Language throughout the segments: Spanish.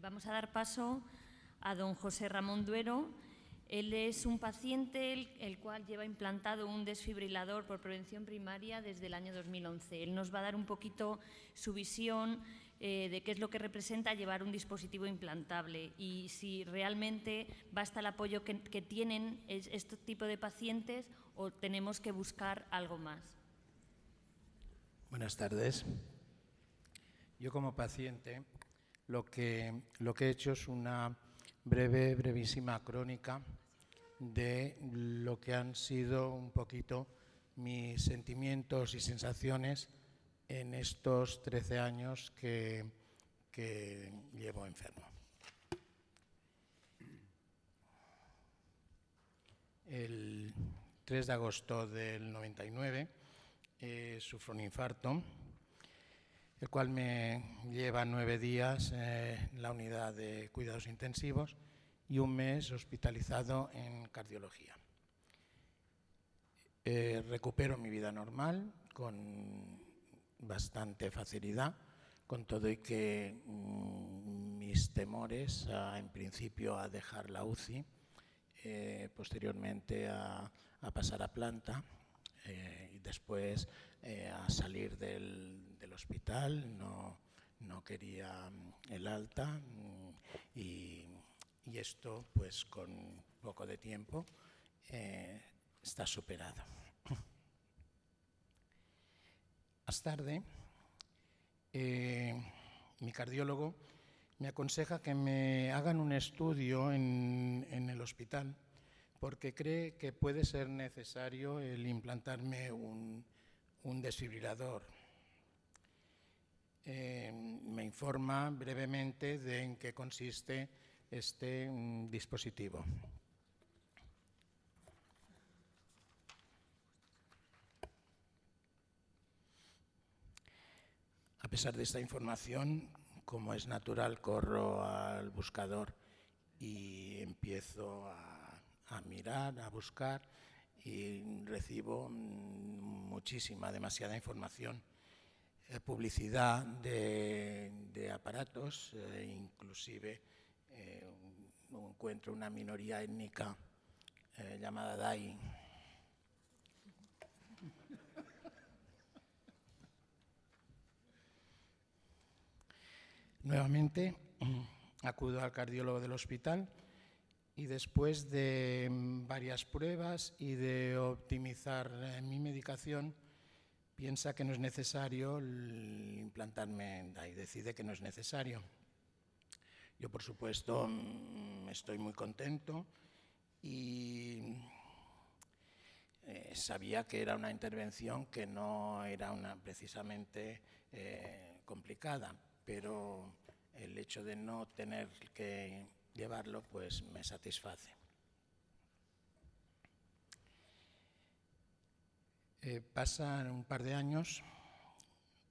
Vamos a dar paso a don José Ramón Duero. Él es un paciente el cual lleva implantado un desfibrilador por prevención primaria desde el año 2011. Él nos va a dar un poquito su visión de qué es lo que representa llevar un dispositivo implantable y si realmente basta el apoyo que tienen este tipo de pacientes o tenemos que buscar algo más. Buenas tardes. Yo como paciente lo que he hecho es una brevísima crónica de lo que han sido un poquito mis sentimientos y sensaciones en estos 13 años que llevo enfermo. El 3 de agosto del 99 sufro un infarto, el cual me lleva 9 días en la unidad de cuidados intensivos y un mes hospitalizado en cardiología. Recupero mi vida normal con bastante facilidad, con todo y que mis temores en principio a dejar la UCI, posteriormente a pasar a planta y después a salir del hospital, no quería el alta y esto pues con poco de tiempo está superado. Más tarde, mi cardiólogo me aconseja que me hagan un estudio en el hospital porque cree que puede ser necesario el implantarme un desfibrilador. Me informa brevemente de en qué consiste este dispositivo. A pesar de esta información, como es natural, corro al buscador y empiezo a mirar, a buscar y recibo demasiada información. Publicidad de aparatos, inclusive encuentro una minoría étnica llamada DAI. Nuevamente acudo al cardiólogo del hospital y después de varias pruebas y de optimizar mi medicación, piensa que no es necesario implantarme DAI, decide que no es necesario. Yo, por supuesto, estoy muy contento y sabía que era una intervención que no era precisamente complicada, pero el hecho de no tener que llevarlo, pues me satisface. Pasan un par de años,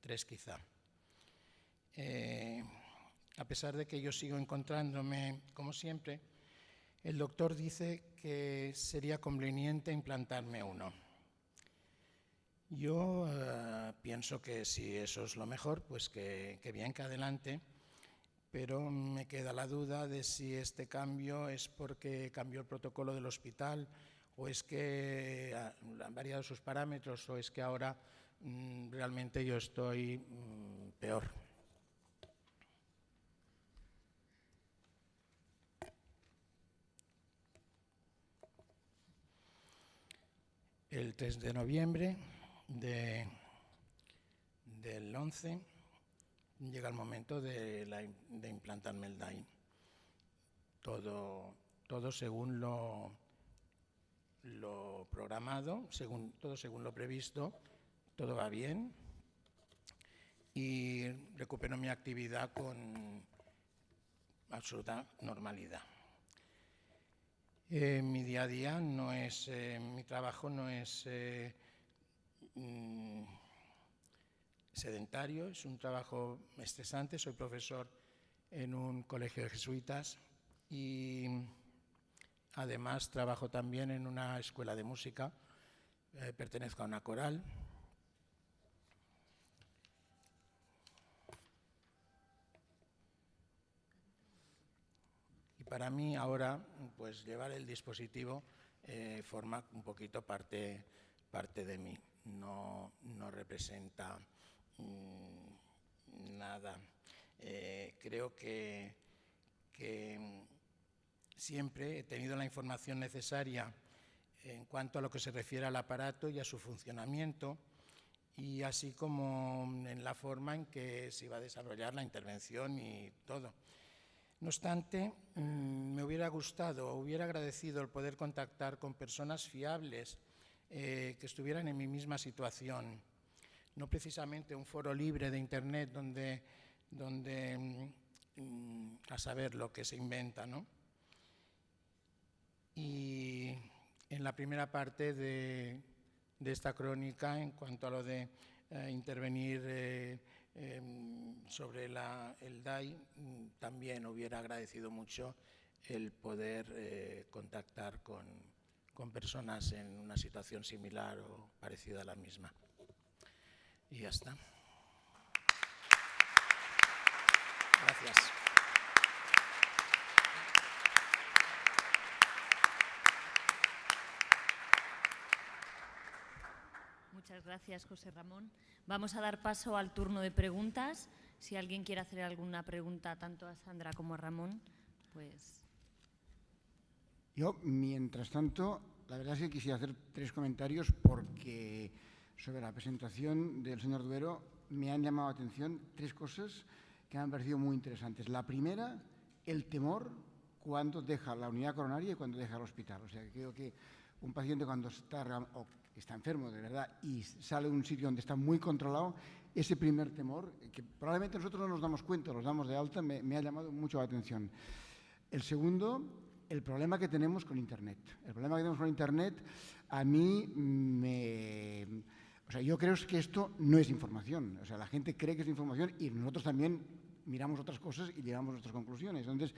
3 quizá. A pesar de que yo sigo encontrándome, como siempre, el doctor dice que sería conveniente implantarme uno. Yo pienso que si eso es lo mejor, pues que bien, que adelante, pero me queda la duda de si este cambio es porque cambió el protocolo del hospital o es que han variado sus parámetros o es que ahora realmente yo estoy peor. El 3 de noviembre del 11 llega el momento de implantarme el DAI. Todo según lo programado, todo según lo previsto, todo va bien y recupero mi actividad con absoluta normalidad. Mi día a día no es, mi trabajo no es sedentario, es un trabajo estresante. Soy profesor en un colegio de jesuitas y además trabajo también en una escuela de música, pertenezco a una coral. para mí ahora, pues llevar el dispositivo forma un poquito parte de mí, no representa nada. Creo que siempre he tenido la información necesaria en cuanto a lo que se refiere al aparato y a su funcionamiento, y así como en la forma en que se iba a desarrollar la intervención y todo. No obstante, me hubiera gustado, hubiera agradecido el poder contactar con personas fiables que estuvieran en mi misma situación. No precisamente un foro libre de Internet donde a saber lo que se inventa, ¿no? Y en la primera parte de esta crónica, en cuanto a lo de intervenir sobre el DAI, también hubiera agradecido mucho el poder contactar con personas en una situación similar o parecida a la misma. Y ya está. Gracias. Muchas gracias, José Ramón. Vamos a dar paso al turno de preguntas. Si alguien quiere hacer alguna pregunta tanto a Sandra como a Ramón, pues... Yo, mientras tanto, la verdad es que quisiera hacer 3 comentarios porque sobre la presentación del señor Duero me han llamado la atención 3 cosas que me han parecido muy interesantes. La primera, el temor cuando deja la unidad coronaria y cuando deja el hospital. O sea, creo que un paciente cuando está enfermo de verdad y sale de un sitio donde está muy controlado, ese primer temor, que probablemente nosotros no nos damos cuenta, los damos de alta, me ha llamado mucho la atención. El segundo, el problema que tenemos con Internet. El problema que tenemos con Internet a mí O sea, yo creo que esto no es información. O sea, la gente cree que es información y nosotros también miramos otras cosas y llegamos a nuestras conclusiones. Entonces,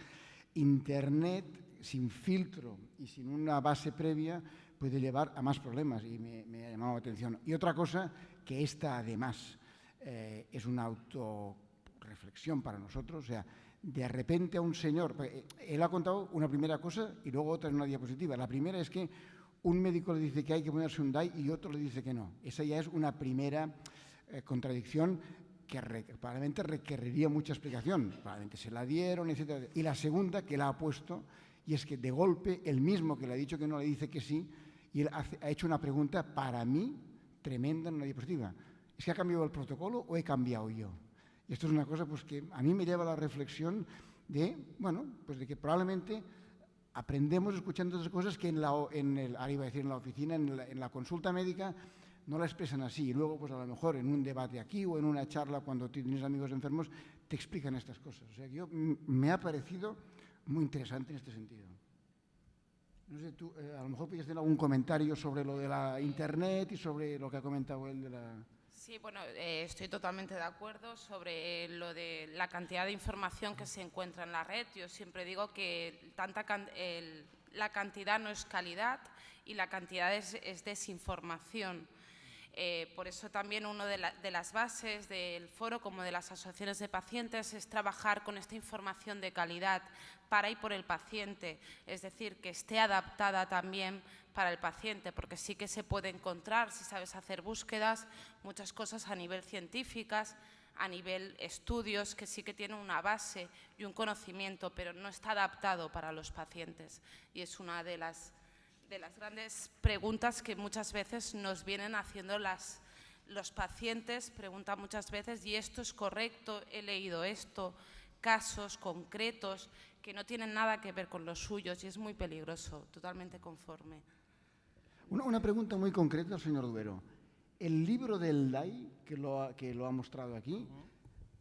Internet sin filtro y sin una base previa puede llevar a más problemas y me ha llamado la atención. Y otra cosa, que esta además es una autorreflexión para nosotros, o sea, de repente a un señor, él ha contado una primera cosa y luego otra en una diapositiva. La primera es que un médico le dice que hay que ponerse un DAI y otro le dice que no. Esa ya es una primera contradicción que probablemente requeriría mucha explicación. Probablemente se la dieron, etc. Y la segunda, que la ha puesto, y es que de golpe el mismo que le ha dicho que no le dice que sí, y él ha hecho una pregunta para mí tremenda en una diapositiva. ¿Es que ha cambiado el protocolo o he cambiado yo? Y esto es una cosa pues, que a mí me lleva a la reflexión de, bueno, pues de que probablemente aprendemos escuchando otras cosas que ahora iba a decir en la oficina, en la consulta médica, no la expresan así. Y luego, pues a lo mejor en un debate aquí o en una charla cuando tienes amigos enfermos, te explican estas cosas. O sea, que me ha parecido muy interesante en este sentido. No sé, tú a lo mejor podrías tener algún comentario sobre lo de la Internet y sobre lo que ha comentado él de la... Sí, bueno, estoy totalmente de acuerdo sobre lo de la cantidad de información que se encuentra en la red. Yo siempre digo que la cantidad no es calidad y la cantidad es desinformación. Por eso también una de las bases del foro como de las asociaciones de pacientes es trabajar con esta información de calidad para y por el paciente, es decir, que esté adaptada también para el paciente, porque sí que se puede encontrar, si sabes hacer búsquedas, muchas cosas a nivel científicas, a nivel estudios, que sí que tienen una base y un conocimiento, pero no está adaptado para los pacientes. Y es una de las grandes preguntas que muchas veces nos vienen haciendo los pacientes, preguntan muchas veces, ¿y esto es correcto? He leído esto, casos concretos que no tienen nada que ver con los suyos y es muy peligroso, totalmente conforme. Una pregunta muy concreta al señor Duero. ¿El libro del DAI, que lo ha mostrado aquí,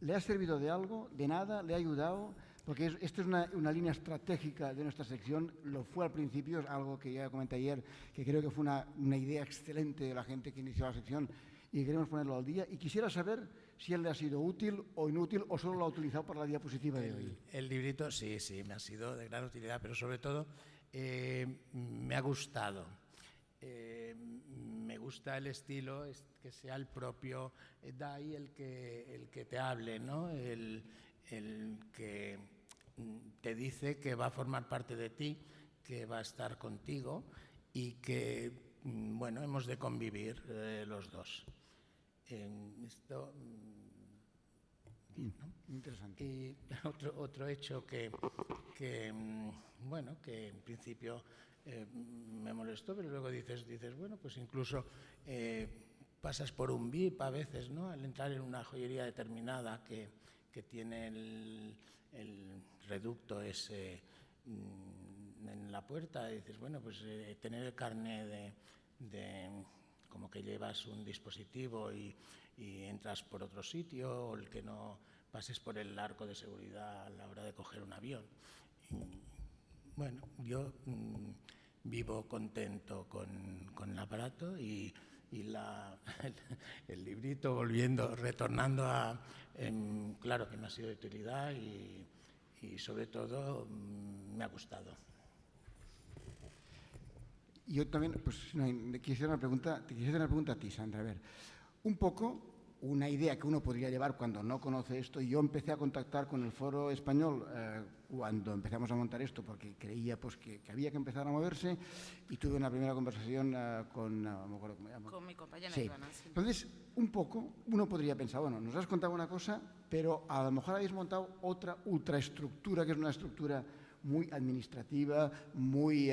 le ha servido de algo, de nada, le ha ayudado? Porque esto es una línea estratégica de nuestra sección, lo fue al principio, es algo que ya comenté ayer, que creo que fue una idea excelente de la gente que inició la sección y queremos ponerlo al día. Y quisiera saber si él le ha sido útil o inútil o solo lo ha utilizado para la diapositiva de hoy. El librito sí, me ha sido de gran utilidad, pero sobre todo me ha gustado. Me gusta el estilo, que sea el propio DAI el que te hable, ¿no? El que te dice que va a formar parte de ti, que va a estar contigo y que, bueno, hemos de convivir los dos. Esto, ¿no? Interesante. Y otro hecho que bueno, que en principio me molestó, pero luego dices, bueno, pues incluso pasas por un VIP a veces, ¿no? Al entrar en una joyería determinada que tiene el reducto ese en la puerta, y dices, bueno, pues tener el carné de como que llevas un dispositivo y entras por otro sitio, o el que no pases por el arco de seguridad a la hora de coger un avión. Bueno, yo vivo contento con el aparato y el librito retornando a... claro que me ha sido de utilidad y sobre todo me ha gustado. Yo también, pues, te quisiera hacer una pregunta a ti, Sandra. A ver, un poco una idea que uno podría llevar cuando no conoce esto. Yo empecé a contactar con el Foro Español cuando empezamos a montar esto, porque creía pues, que había que empezar a moverse, y tuve una primera conversación con... no me acuerdo cómo se llama. Con mi compañera Sí. Ivana. Sí. Entonces, un poco, uno podría pensar, bueno, nos has contado una cosa, pero a lo mejor habéis montado otra ultraestructura, que es una estructura muy administrativa, muy,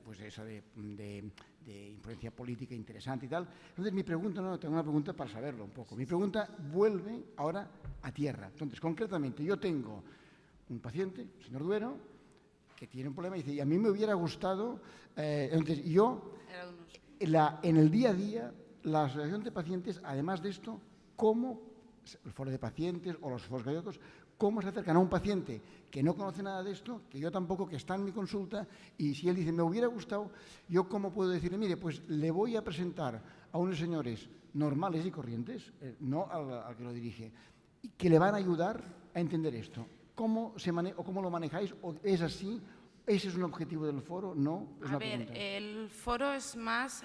pues eso, de influencia política interesante y tal. Entonces, mi pregunta, tengo una pregunta para saberlo un poco. Mi pregunta vuelve ahora a tierra. Entonces, concretamente, yo tengo un paciente, el señor Duero, que tiene un problema y dice, y a mí me hubiera gustado, entonces yo, en el día a día, la asociación de pacientes, además de esto, ¿cómo, el foro de pacientes o los foros gallegos, cómo se acercan a un paciente que no conoce nada de esto, que yo tampoco, que está en mi consulta, y si él dice, me hubiera gustado, yo cómo puedo decirle, mire, pues le voy a presentar a unos señores normales y corrientes, no al que lo dirige, que le van a ayudar a entender esto? ¿Cómo lo manejáis? ¿O es así? ¿Ese es un objetivo del foro? No. A ver, el foro es más,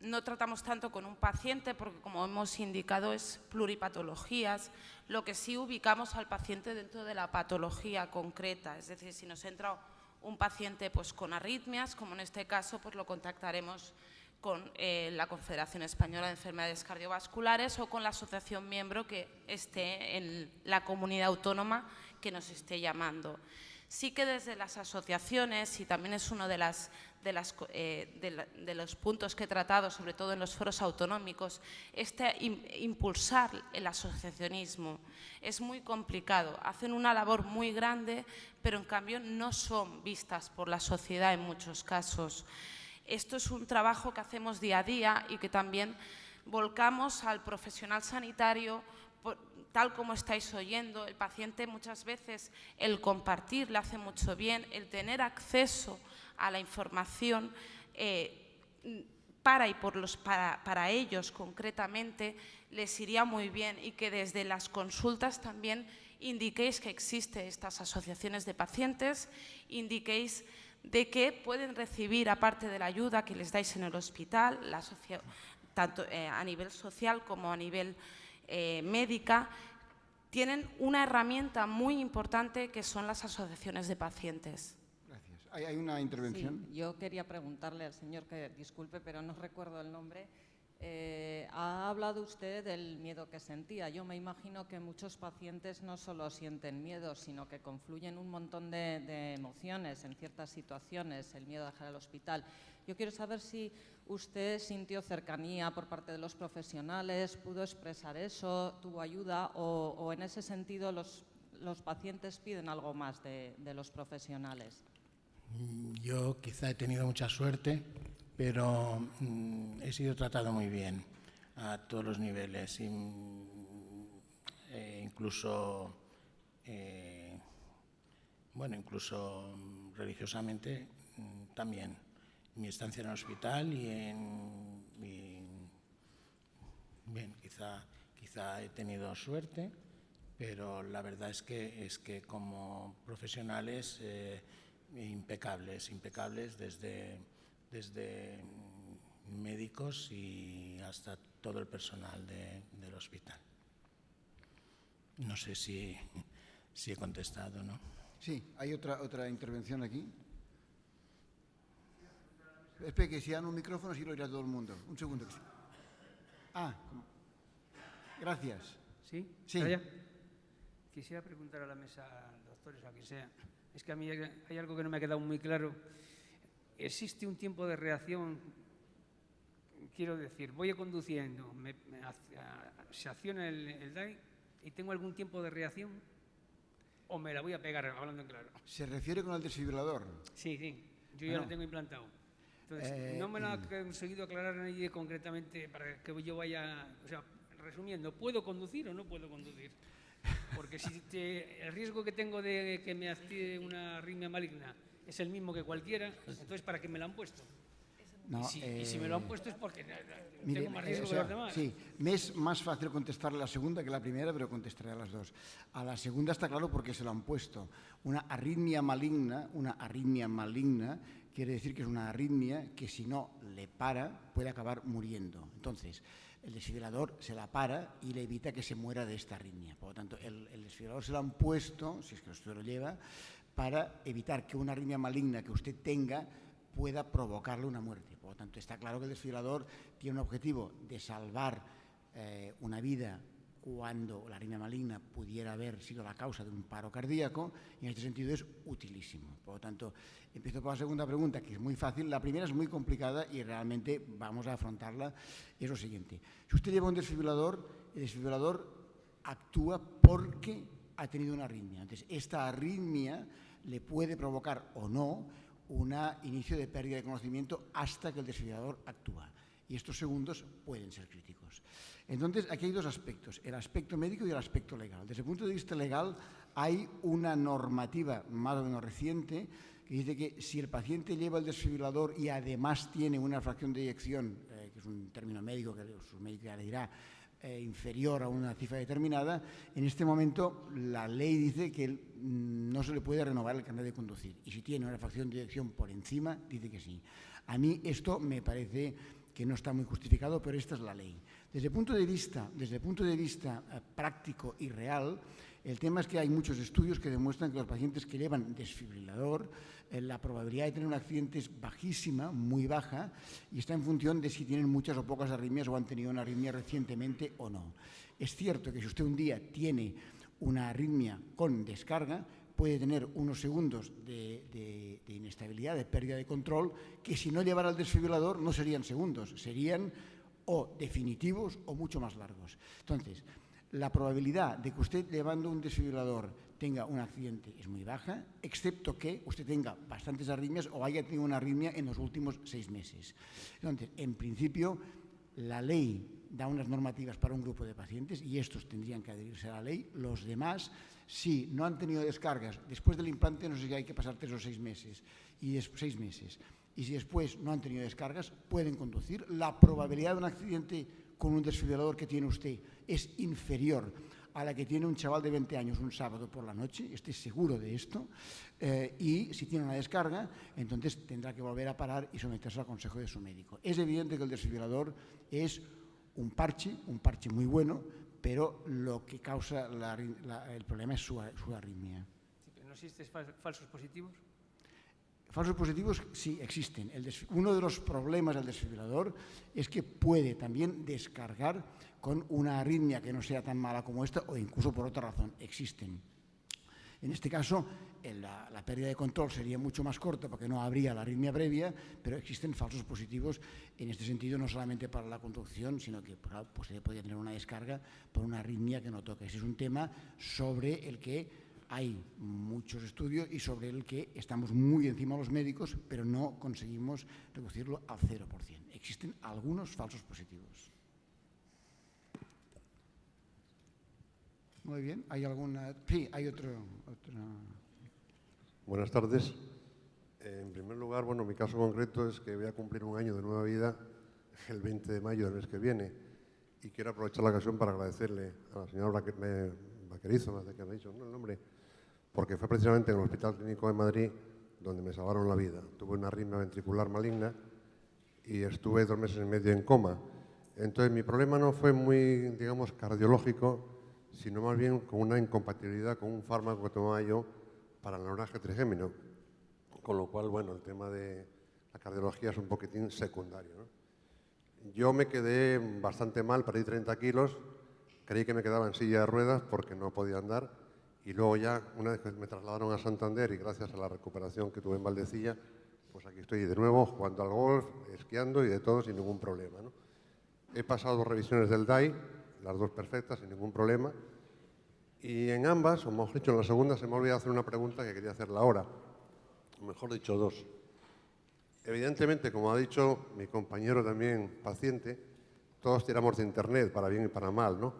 no tratamos tanto con un paciente porque, como hemos indicado, es pluripatologías. Lo que sí ubicamos al paciente dentro de la patología concreta. Es decir, si nos entra un paciente pues, con arritmias, como en este caso, pues lo contactaremos con la Confederación Española de Enfermedades Cardiovasculares o con la asociación miembro que esté en la comunidad autónoma que nos esté llamando. Sí que desde las asociaciones, y también es uno de los puntos que he tratado, sobre todo en los foros autonómicos, impulsar el asociacionismo. Es muy complicado, hacen una labor muy grande, pero en cambio no son vistas por la sociedad en muchos casos. Esto es un trabajo que hacemos día a día y que también volcamos al profesional sanitario. Tal como estáis oyendo, el paciente muchas veces el compartir le hace mucho bien, el tener acceso a la información para ellos concretamente les iría muy bien, y que desde las consultas también indiquéis que existen estas asociaciones de pacientes, indiquéis de que pueden recibir, aparte de la ayuda que les dais en el hospital, tanto a nivel social como a nivel médica, tienen una herramienta muy importante que son las asociaciones de pacientes. Gracias. ¿Hay una intervención? Sí, yo quería preguntarle al señor, que disculpe, pero no recuerdo el nombre. Ha hablado usted del miedo que sentía. Yo me imagino que muchos pacientes no solo sienten miedo, sino que confluyen un montón de emociones en ciertas situaciones, el miedo a dejar el hospital. Yo quiero saber si usted sintió cercanía por parte de los profesionales, pudo expresar eso, tuvo ayuda, o en ese sentido los pacientes piden algo más de los profesionales. Yo quizá he tenido mucha suerte, pero he sido tratado muy bien a todos los niveles, incluso religiosamente también. Mi estancia en el hospital bien, quizá he tenido suerte, pero la verdad es que como profesionales impecables desde médicos y hasta todo el personal del hospital. No sé si si he contestado, ¿no? Sí, hay otra intervención aquí. Espera, que si dan un micrófono sí lo oirá todo el mundo. Un segundo. Gracias. ¿Sí? Sí. Quisiera preguntar a la mesa, doctores o a quien sea, es que a mí hay algo que no me ha quedado muy claro. ¿Existe un tiempo de reacción? Quiero decir, voy conduciendo, se acciona el DAI y tengo algún tiempo de reacción o me la voy a pegar, hablando en claro. ¿Se refiere con el desfibrilador? Sí, yo ya lo tengo implantado. Entonces, no me lo ha conseguido aclarar nadie concretamente para que yo vaya, o sea, resumiendo, ¿puedo conducir o no puedo conducir? Porque si el riesgo que tengo de que me active una arritmia maligna es el mismo que cualquiera, entonces ¿para qué me lo han puesto? No, y si me lo han puesto es porque tengo más riesgo que los demás. Sí, me es más fácil contestarle la segunda que la primera, pero contestaré a las dos. A la segunda está claro porque se lo han puesto. Una arritmia maligna quiere decir que es una arritmia que si no le para puede acabar muriendo. Entonces, el desfibrilador se la para y le evita que se muera de esta arritmia. Por lo tanto, el desfibrilador se lo han puesto, si es que usted lo lleva, para evitar que una arritmia maligna que usted tenga pueda provocarle una muerte. Por lo tanto, está claro que el desfibrilador tiene un objetivo de salvar una vida cuando la arritmia maligna pudiera haber sido la causa de un paro cardíaco, y en este sentido es utilísimo. Por lo tanto, empiezo por la segunda pregunta, que es muy fácil. La primera es muy complicada y realmente vamos a afrontarla. Es lo siguiente. Si usted lleva un desfibrilador, el desfibrilador actúa porque ha tenido una arritmia. Entonces, esta arritmia le puede provocar o no un inicio de pérdida de conocimiento hasta que el desfibrilador actúa. Y estos segundos pueden ser críticos. Entonces, aquí hay dos aspectos, el aspecto médico y el aspecto legal. Desde el punto de vista legal, hay una normativa más o menos reciente que dice que si el paciente lleva el desfibrilador y además tiene una fracción de eyección, que es un término médico que su médico ya le dirá, inferior a una cifra determinada, en este momento la ley dice que no se le puede renovar el carnet de conducir. Y si tiene una fracción de eyección por encima, dice que sí. A mí esto me parece que no está muy justificado, pero esta es la ley. Desde el punto de vista práctico y real, el tema es que hay muchos estudios que demuestran que los pacientes que llevan desfibrilador, la probabilidad de tener un accidente es bajísima, muy baja, y está en función de si tienen muchas o pocas arritmias o han tenido una arritmia recientemente o no. Es cierto que si usted un día tiene una arritmia con descarga, puede tener unos segundos de inestabilidad, de pérdida de control, que si no llevara el desfibrilador no serían segundos, serían o definitivos o mucho más largos. Entonces, la probabilidad de que usted llevando un desfibrilador tenga un accidente es muy baja, excepto que usted tenga bastantes arritmias o haya tenido una arritmia en los últimos 6 meses. Entonces, en principio, la ley da unas normativas para un grupo de pacientes y estos tendrían que adherirse a la ley. Los demás, si no han tenido descargas, después del implante no sé si hay que pasar 3 o 6 meses, y 6 meses. Y si después no han tenido descargas, pueden conducir. La probabilidad de un accidente con un desfibrilador que tiene usted es inferior a la que tiene un chaval de 20 años un sábado por la noche, esté seguro de esto, y si tiene una descarga, entonces tendrá que volver a parar y someterse al consejo de su médico. Es evidente que el desfibrilador es un parche muy bueno, pero lo que causa el problema es su arritmia. Sí, pero ¿no existen falsos positivos? Falsos positivos sí existen. Uno de los problemas del desfibrilador es que puede también descargar con una arritmia que no sea tan mala como esta o incluso por otra razón. Existen. En este caso, la pérdida de control sería mucho más corta porque no habría la arritmia previa, pero existen falsos positivos en este sentido, no solamente para la conducción, sino que pues, se podría tener una descarga por una arritmia que no toca. Ese es un tema sobre el que hay muchos estudios y sobre el que estamos muy encima los médicos, pero no conseguimos reducirlo al 0%. Existen algunos falsos positivos. Muy bien. ¿Hay alguna? Sí, hay otra. Buenas tardes. En primer lugar, bueno, mi caso concreto es que voy a cumplir un año de nueva vida el 20 de mayo del mes que viene y quiero aprovechar la ocasión para agradecerle a la señora Vaquerizo, no sé qué me ha dicho el nombre, porque fue precisamente en el Hospital Clínico de Madrid donde me salvaron la vida. Tuve una arritmia ventricular maligna y estuve 2 meses y medio en coma. Entonces, mi problema no fue muy, digamos, cardiológico, sino más bien con una incompatibilidad con un fármaco que tomaba yo para el neuralgia trigémino, con lo cual, bueno, el tema de la cardiología es un poquitín secundario, ¿no? Yo me quedé bastante mal, perdí 30 kilos, creí que me quedaba en silla de ruedas porque no podía andar, y luego ya, una vez que me trasladaron a Santander y gracias a la recuperación que tuve en Valdecilla, pues aquí estoy de nuevo jugando al golf, esquiando y de todo sin ningún problema, ¿no? He pasado 2 revisiones del DAI, las 2 perfectas, sin ningún problema, y en ambas, o mejor dicho, en la segunda, se me ha olvidado hacer una pregunta que quería hacerla ahora, o mejor dicho, 2. Evidentemente, como ha dicho mi compañero también paciente, todos tiramos de Internet, para bien y para mal, ¿no?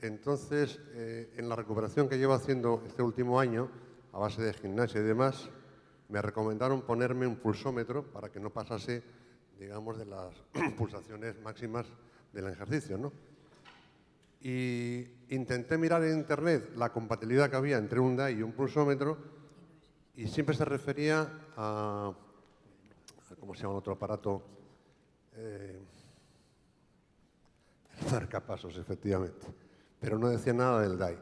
Entonces, en la recuperación que llevo haciendo este último año, a base de gimnasia y demás, me recomendaron ponerme un pulsómetro para que no pasase, digamos, de las pulsaciones máximas del ejercicio, ¿no? Y intenté mirar en Internet la compatibilidad que había entre un DAI y un pulsómetro y siempre se refería a ¿cómo se llama el otro aparato? Marcapasos, efectivamente. Pero no decía nada del DAI.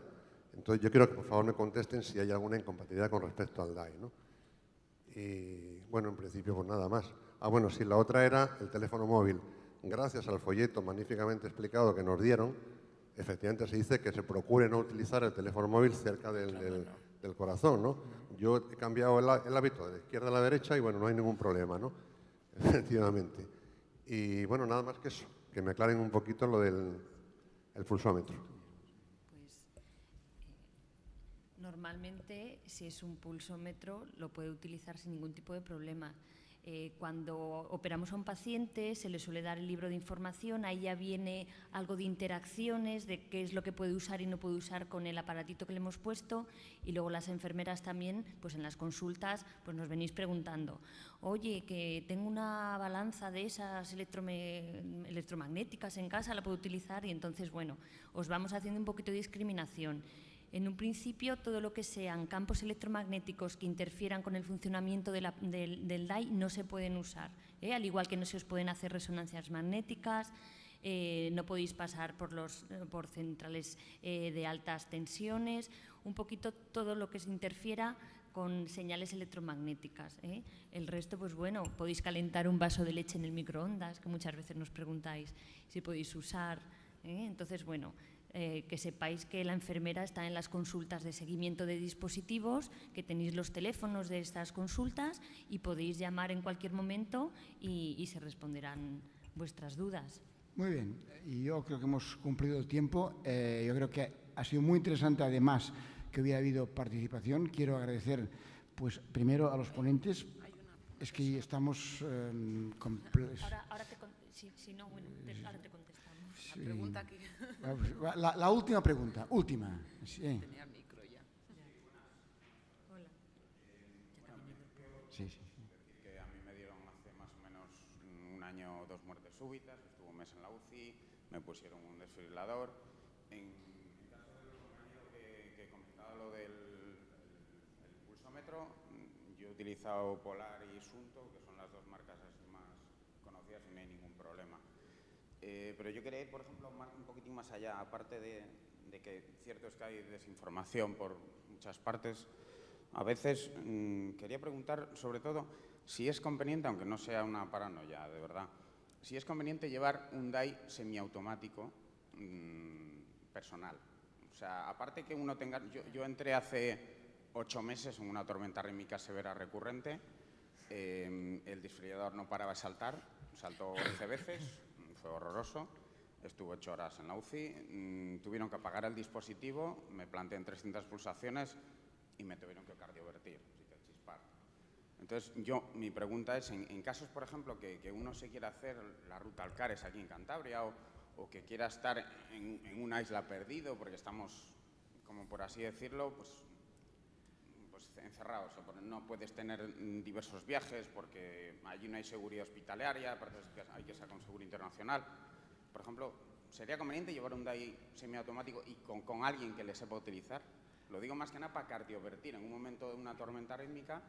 Entonces yo quiero que por favor me contesten si hay alguna incompatibilidad con respecto al DAI, ¿no? Y bueno, en principio pues nada más. Ah, bueno, sí, la otra era el teléfono móvil. Gracias al folleto magníficamente explicado que nos dieron, efectivamente se dice que se procure no utilizar el teléfono móvil cerca del corazón, ¿no? Yo he cambiado el hábito de la izquierda a la derecha y bueno, no hay ningún problema, ¿no? Efectivamente. Y bueno, nada más que eso, que me aclaren un poquito lo del pulsómetro. Pues normalmente, si es un pulsómetro, lo puede utilizar sin ningún tipo de problema. Cuando operamos a un paciente se le suele dar el libro de información, ahí ya viene algo de interacciones, de qué es lo que puede usar y no puede usar con el aparatito que le hemos puesto, y luego las enfermeras también, pues en las consultas, pues nos venís preguntando, oye, que tengo una balanza de esas electromagnéticas en casa, ¿la puedo utilizar? Y entonces, bueno, os vamos haciendo un poquito de discriminación. En un principio, todo lo que sean campos electromagnéticos que interfieran con el funcionamiento del DAI no se pueden usar, al igual que no se os pueden hacer resonancias magnéticas, no podéis pasar por centrales de altas tensiones, un poquito todo lo que se interfiera con señales electromagnéticas. El resto, pues bueno, podéis calentar un vaso de leche en el microondas, que muchas veces nos preguntáis si podéis usar. Entonces, bueno, que sepáis que la enfermera está en las consultas de seguimiento de dispositivos, que tenéis los teléfonos de estas consultas y podéis llamar en cualquier momento y se responderán vuestras dudas. Muy bien, y yo creo que hemos cumplido el tiempo. Yo creo que ha sido muy interesante, además, que hubiera habido participación. Quiero agradecer, pues, primero a los ponentes. Es que estamos Ahora si no, bueno, ahora te contestamos. Sí. La pregunta aquí. La última pregunta, última. Sí. Tenía el micro ya. Hola. Sí. Que a mí me dieron hace más o menos 1 año 2 muertes súbitas, estuve un mes en la UCI, me pusieron un desfibrilador. En el caso de los compañeros que comentaba lo del pulsómetro, yo he utilizado Polar y Sunto, que son las 2 marcas así más conocidas y no hay ningún problema. Pero yo quería ir, por ejemplo, un poquitín más allá, aparte de que cierto es que hay desinformación por muchas partes. A veces quería preguntar, sobre todo, si es conveniente, aunque no sea una paranoia, de verdad, si es conveniente llevar un DAI semiautomático personal. O sea, aparte que uno tenga... Yo entré hace 8 meses en una tormenta rítmica severa recurrente, el desfibrilador no paraba de saltar, saltó 11 veces, fue horroroso, estuve 8 horas en la UCI, tuvieron que apagar el dispositivo, me planté en 300 pulsaciones y me tuvieron que cardiovertir, así que chispar. Entonces, mi pregunta es, en casos, por ejemplo, que uno se quiera hacer la ruta Alcares aquí en Cantabria o que quiera estar en una isla perdido, porque estamos, como por así decirlo, pues encerrados, o no puedes tener diversos viajes porque allí no hay seguridad hospitalaria, aparte hay que sacar un seguro internacional. Por ejemplo, ¿sería conveniente llevar un DAI semiautomático y con alguien que le sepa utilizar? Lo digo más que nada para cardiovertir en un momento de una tormenta rítmica.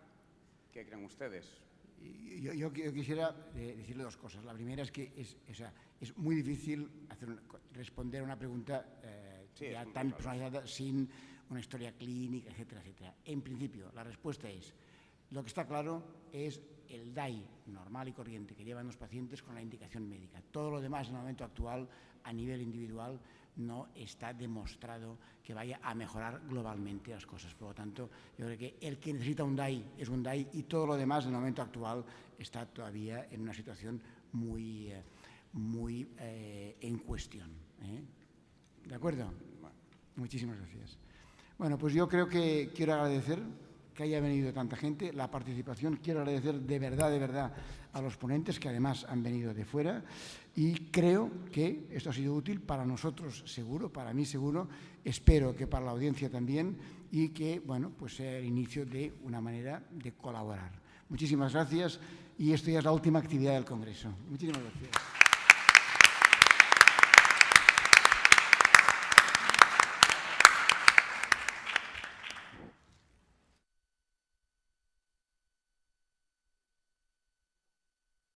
¿Qué creen ustedes? Yo quisiera decirle 2 cosas. La primera es que es muy difícil responder a una pregunta ya tan personalizada, sin una historia clínica, etcétera, etcétera. En principio, la respuesta es, lo que está claro es el DAI normal y corriente que llevan los pacientes con la indicación médica. Todo lo demás, en el momento actual, a nivel individual, no está demostrado que vaya a mejorar globalmente las cosas. Por lo tanto, yo creo que el que necesita un DAI es un DAI y todo lo demás, en el momento actual, está todavía en una situación muy en cuestión. ¿De acuerdo? Muchísimas gracias. Bueno, pues yo creo que quiero agradecer que haya venido tanta gente, la participación. Quiero agradecer de verdad a los ponentes que además han venido de fuera y creo que esto ha sido útil para nosotros seguro, para mí seguro, espero que para la audiencia también y que, bueno, pues sea el inicio de una manera de colaborar. Muchísimas gracias y esto ya es la última actividad del Congreso. Muchísimas gracias.